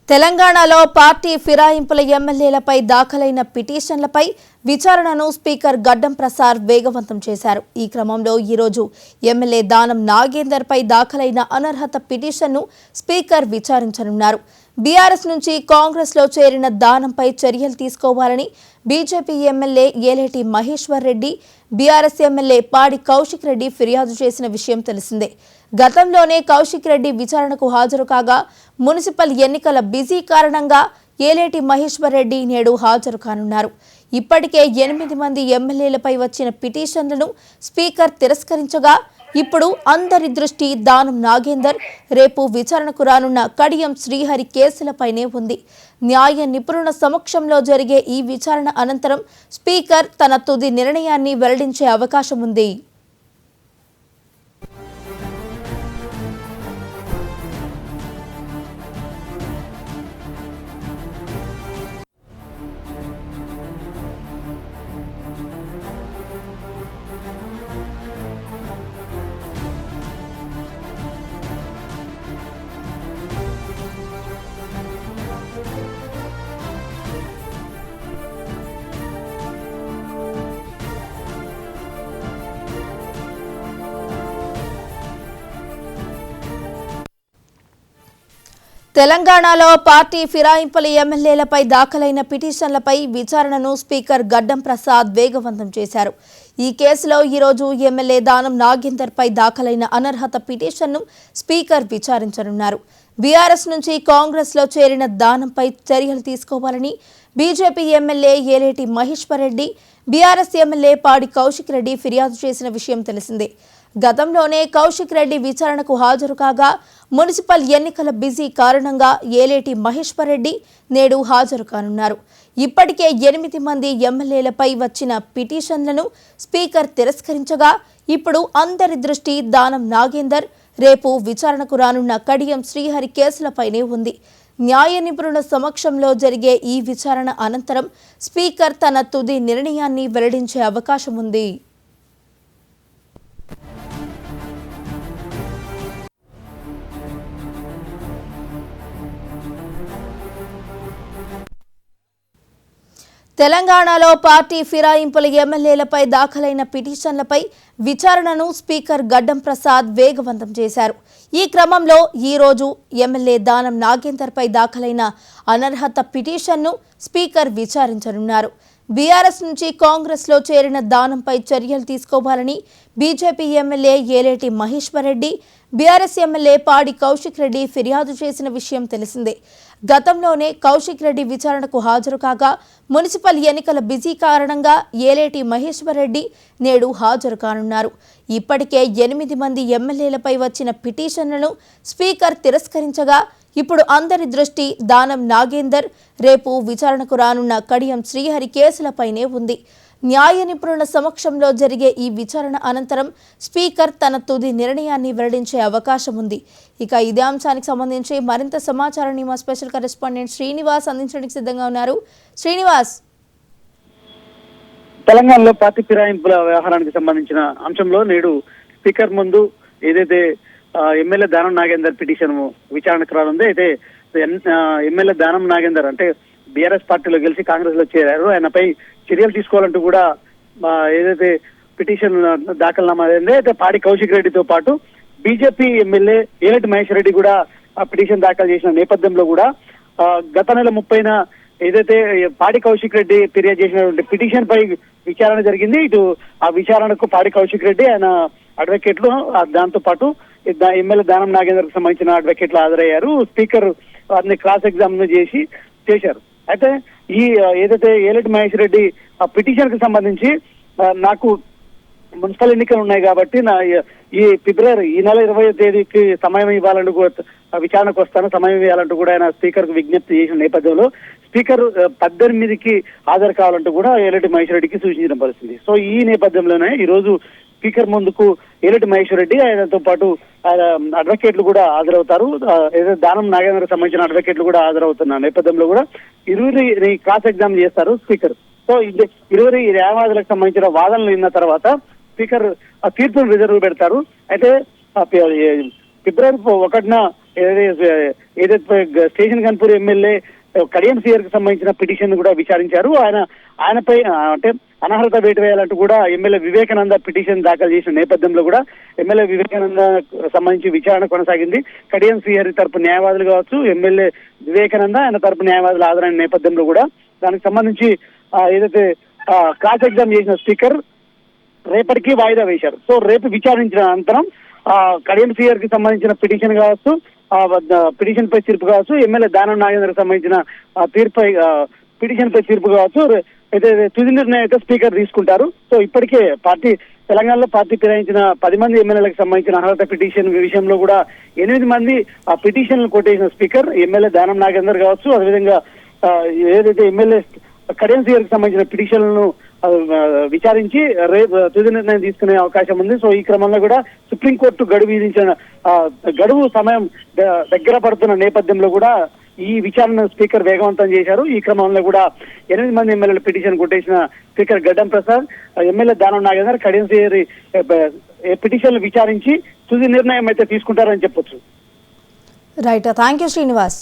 తెలంగాణలో పార్టీ ఫిరాయింపుల ఎమ్మెల్యేలపై దాఖలైన పిటిషన్లపై విచారణను స్పీకర్ గడ్డం ప్రసాద్ వేగవంతం చేశారు. ఈ క్రమంలో ఈరోజు ఎమ్మెల్యే దానం నాగేందర్పై దాఖలైన అనర్హత పిటిషన్ను స్పీకర్ విచారించనున్నారు. బీఆర్ఎస్ నుంచి కాంగ్రెస్లో చేరిన దానంపై చర్యలు తీసుకోవాలని BJP MLA Alleti Maheshwar Reddy, BRS MLA Padi Kaushik Reddy ఫిర్యాదు చేసిన విషయం తెలిసిందే. గతంలోనే కౌశిక్ రెడ్డి విచారణకు హాజరు కాగా మున్సిపల్ ఎన్నికల బిజీ కారణంగా ఏలేటి మహేశ్వర్ రెడ్డి నేడు హాజరు కానున్నారు. ఇప్పటికే 8 మంది ఎమ్మెల్యేలపై వచ్చిన పిటిషన్లను స్పీకర్ తిరస్కరించగా ఇప్పుడు అందరి దృష్టి దానం నాగేందర్, రేపు విచారణకు రానున్న కడియం శ్రీహరి కేసులపైనే ఉంది. న్యాయ నిపుణుల సమక్షంలో జరిగే ఈ విచారణ అనంతరం స్పీకర్ తన తుది నిర్ణయాన్ని వెల్లడించే అవకాశం ఉంది. తెలంగాణలో పార్టీ ఫిరాయింపుల ఎమ్మెల్యేలపై దాఖలైన పిటిషన్లపై విచారణను స్పీకర్ గడ్డం ప్రసాద్ వేగవంతం చేశారు. ఈ కేసులో ఈరోజు ఎమ్మెల్యే దానం నాగేందర్పై దాఖలైన అనర్హత పిటిషన్ను స్పీకర్ విచారించనున్నారు. బీఆర్ఎస్ నుంచి కాంగ్రెస్లో చేరిన దానంపై చర్యలు తీసుకోవాలని BJP MLA Alleti Maheshwar Reddy, BRS MLA Padi Kaushik Reddy ఫిర్యాదు చేసిన విషయం తెలిసిందే. గతంలోనే కౌశిక్ రెడ్డి విచారణకు హాజరు కాగా మున్సిపల్ ఎన్నికల బిజీ కారణంగా ఏలేటి మహేశ్వర్ రెడ్డి నేడు హాజరు కానున్నారు. ఇప్పటికే 8 మంది ఎమ్మెల్యేలపై వచ్చిన పిటిషన్లను స్పీకర్ తిరస్కరించగా ఇప్పుడు అందరి దృష్టి దానం నాగేందర్, రేపు విచారణకు రానున్న కడియం శ్రీహరి కేసులపైనే ఉంది. న్యాయ నిపుణుల సమక్షంలో జరిగే ఈ విచారణ అనంతరం స్పీకర్ తన తుది నిర్ణయాన్ని వెల్లడించే అవకాశం ఉంది. తెలంగాణలో పార్టీ ఫిరాయింపుల ఎమ్మెల్యేలపై దాఖలైన పిటిషన్లపై విచారణను స్పీకర్ గడ్డం ప్రసాద్ వేగవంతం చేశారు. ఈ క్రమంలో ఈరోజు ఎమ్మెల్యే దానం నాగేందర్పై దాఖలైన అనర్హత పిటిషన్ను స్పీకర్ విచారించనున్నారు. బీఆర్ఎస్ నుంచి కాంగ్రెస్లో చేరిన దానంపై చర్యలు తీసుకోవాలని BJP MLA Alleti Maheshwar Reddy, BRS MLA Padi Kaushik Reddy ఫిర్యాదు చేసిన విషయం తెలిసిందే. గతంలోనే కౌశిక్ రెడ్డి విచారణకు హాజరు కాగా మున్సిపల్ ఎన్నికల బిజీ కారణంగా ఏలేటి మహేశ్వర్ రెడ్డి నేడు హాజరు కానున్నారు. ఇప్పటికే 8 మంది ఎమ్మెల్యేలపై వచ్చిన పిటిషన్లను స్పీకర్ తిరస్కరించగా ఇప్పుడు అందరి దృష్టి దానం నాగేందర్, రేపు విచారణకు రానున్న కడియం శ్రీహరి కేసులపైనే ఉంది. న్యాయ నిపుణుల సమక్షంలో జరిగే ఈ విచారణ అనంతరం స్పీకర్ తన తుది నిర్ణయాన్ని వెల్లడించే అవకాశం ఉంది. ఇక ఇదే అంశానికి సంబంధించి మరింత సమాచారాన్ని మా స్పెషల్ కరెస్పాండెంట్ శ్రీనివాస్ అందించడానికి సిద్ధంగా ఉన్నారు. శ్రీనివాస్, తెలంగాణలో పార్టీ ఫిరాయింపుల వ్యవహారానికి సంబంధించిన అంశంలో నేడు స్పీకర్ ముందు ఏదైతే ఎమ్మెల్యే దానం నాగేందర్ పిటిషన్ విచారణకు రానుంది. అయితే ఎమ్మెల్యే దానం నాగేందర్ అంటే బీఆర్ఎస్ పార్టీలో గెలిచి కాంగ్రెస్ లో చేరారు. ఆయనపై చర్యలు తీసుకోవాలంటూ కూడా ఏదైతే పిటిషన్ దాఖలునామా అయితే పాడి కౌశిక్ రెడ్డితో పాటు బీజేపీ ఎమ్మెల్యే ఏలేటి మహేశ్వర్ రెడ్డి కూడా ఆ పిటిషన్ దాఖలు చేసిన నేపథ్యంలో కూడా గత నెల 30న ఏదైతే పాడి కౌశిక్ రెడ్డి ఫిర్యాదు చేసినటువంటి పిటిషన్ పై విచారణ జరిగింది. ఇటు ఆ విచారణకు పాడి కౌశిక్ రెడ్డి ఆయన అడ్వకేట్లు, దాంతో పాటు ఎమ్మెల్యే దానం నాగేందర్ కు సంబంధించిన అడ్వకేట్లు హాజరయ్యారు. స్పీకర్ వారిని క్రాస్ ఎగ్జామిన్ చేశారు. అయితే ఈ ఏదైతే ఏలేటి మహేశ్వర్ రెడ్డి ఆ పిటిషన్ కి సంబంధించి నాకు మున్సిపల్ ఎన్నికలు ఉన్నాయి కాబట్టి ఈ ఫిబ్రవరి ఈ నెల 20వ తేదీకి సమయం ఇవ్వాలంటూ విచారణకు వస్తాను, సమయం ఇవ్వాలంటూ కూడా ఆయన స్పీకర్ కు విజ్ఞప్తి చేసిన నేపథ్యంలో స్పీకర్ 18కి హాజరు కావాలంటూ కూడా ఏలేటి మహేశ్వర్ రెడ్డికి సూచించిన పరిస్థితి. సో ఈ నేపథ్యంలోనే ఈ రోజు స్పీకర్ ముందుకు ఏలటి మహేశ్వర్ రెడ్డి ఆయనతో పాటు ఆయన అడ్వకేట్లు కూడా హాజరవుతారు. ఏదైతే దానం నాగేంద్ర సంబంధించిన అడ్వకేట్లు కూడా హాజరవుతున్న నేపథ్యంలో కూడా ఇరువురి క్రాస్ ఎగ్జామ్ చేస్తారు స్పీకర్. సో ఇరువురి న్యాయవాదులకు సంబంధించిన వాదనలు విన్న తర్వాత స్పీకర్ ఆ తీర్పును రిజర్వ్ పెడతారు. అయితే ఫిబ్రవరి 1న ఏదైతే స్టేషన్ గన్పూర్ ఎమ్మెల్యే కడియం సీఆర్ కి సంబంధించిన పిటిషన్ కూడా విచారించారు. ఆయనపై అంటే అనర్హత వేటు వేయాలంటూ కూడా ఎమ్మెల్యే వివేకానంద పిటిషన్ దాఖలు చేసిన నేపథ్యంలో కూడా ఎమ్మెల్యే వివేకానంద సంబంధించి విచారణ కొనసాగింది. కడియం సీఆర్ తరపు న్యాయవాదులు కావచ్చు, ఎమ్మెల్యే వివేకానంద ఆయన తరపు న్యాయవాదులు హాజరైన నేపథ్యంలో కూడా దానికి సంబంధించి ఏదైతే క్రాస్ ఎగ్జామ్ చేసిన స్పీకర్ రేపటికి వాయిదా వేశారు. సో రేపు విచారించిన అనంతరం కడియం సీఆర్ కి సంబంధించిన పిటిషన్ కావచ్చు, పిటిషన్ పై తీర్పు కావచ్చు, ఎమ్మెల్యే దానం నాగేంద్రకు సంబంధించిన పిటిషన్ పై తీర్పు కావచ్చు, అయితే తుది నిర్ణయం అయితే స్పీకర్ తీసుకుంటారు. సో ఇప్పటికే తెలంగాణలో పార్టీ ఫిరాయించిన 10 మంది ఎమ్మెల్యేలకు సంబంధించిన అర్హత పిటిషన్ విషయంలో కూడా 8 మంది ఆ పిటిషన్లు కొట్టేసిన స్పీకర్ ఎమ్మెల్యే దానం నాగేందర్ కావచ్చు, అదేవిధంగా ఏదైతే ఎమ్మెల్యే కడియం సీఆర్ కి సంబంధించిన పిటిషన్లను విచారించి రేపు తుది నిర్ణయం తీసుకునే అవకాశం ఉంది. సో ఈ క్రమంలో కూడా సుప్రీంకోర్టు గడువు విధించిన గడువు సమయం దగ్గర పడుతున్న నేపథ్యంలో కూడా ఈ విచారణ స్పీకర్ వేగవంతం చేశారు. ఈ క్రమంలో కూడా 8 మంది ఎమ్మెల్యేల పిటిషన్ కొట్టేసిన స్పీకర్ గడ్డం ప్రసాద్, ఎమ్మెల్యే దానం నాగేందర్ కడియం సీఆర్ పిటిషన్లు విచారించి తుది నిర్ణయం అయితే తీసుకుంటారని చెప్పొచ్చు. Right, thank you Srinivas.